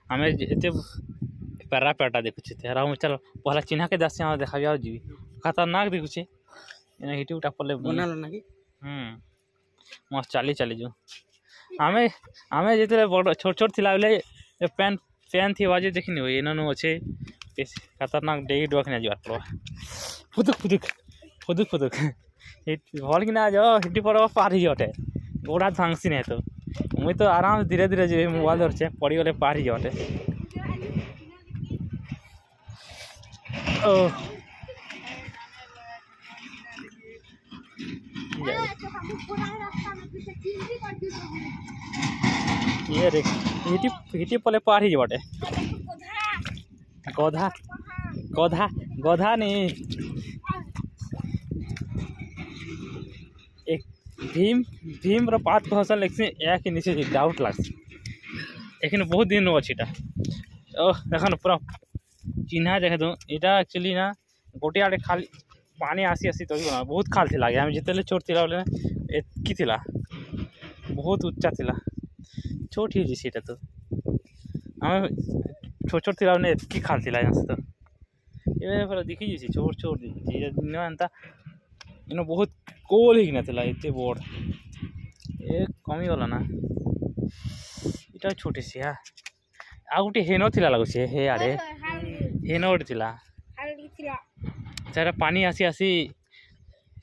आम एत para PETA देखुचे तेरा चल पहला चिन्हा के दस देखा जाओ जी खतरनाक देखुचे हिटी उठा पड़े मस्त चली चली जो आम आम जो बड़ छोट छोट थिला बेले पैन पैन थी बाजे देखनी हो इनू अच्छे खतरनाक डेगी डुआ के जावार पड़वा फुदुक फुदुक फुदुक फुदुक भल कि ना जाओ हिटी पड़वा पार ही अटे गोड़ा भांगसी नहीं तो मुई तो आराम से धीरे धीरे जो मोबाइल धरचे पड़ी गले पार ही अटे ये देख हिटी हिटी पले पार ही जाटे गधा गधा गधा नहीं एक भीम भीम पात हसन लेकिन या के नीचे डाउट लग लेकिन बहुत दिन अच्छीटा देख पूरा चिन्हा देखे तो यहाँ एक्चुअली ना गोटे आड़े खाली पानी आसी आसी तो बहुत खाल थी आगे आम जिते छोट थी एतकी थिला बहुत उच्चा थिला छोट ही सीटा तो आम छोट छोट थी एतकी खाल थी यहाँ से तो ये दिखी जी छोट छोट एंता इन बहुत गोल ही ना एत बड़ ये कमी गला ना इटा छोटे सी हाँ आ गोटे हेन थी लगुच हे आड़े हेन गोटे थी पानी आसी आसी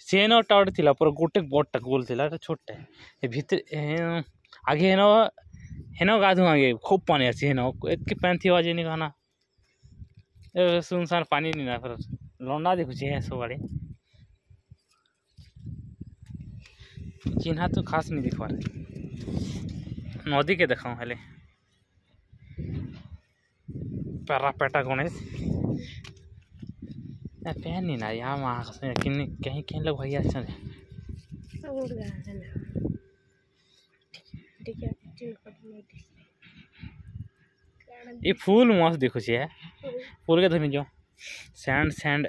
सेनटा गोटे थी पूरा गोटे बड़टा गोल थी छोटे भीतर आगे हेन हेन गाधु आगे खूब पानी आसी हेन एतकी पैन थी बाजे नहीं कहना सुनसान पानी नहीं ना फिर लंडा देखुचे है सब आड़े चिन्हा तो खास नहीं दिखवार नदी के देखाऊँ हेले पैरा पेटा गणेश पैन नहीं ना यहाँ कहीं कहीं लोग भैया ये फूल मस्त देखुचे है फूल के धनी जो सैंड सैंड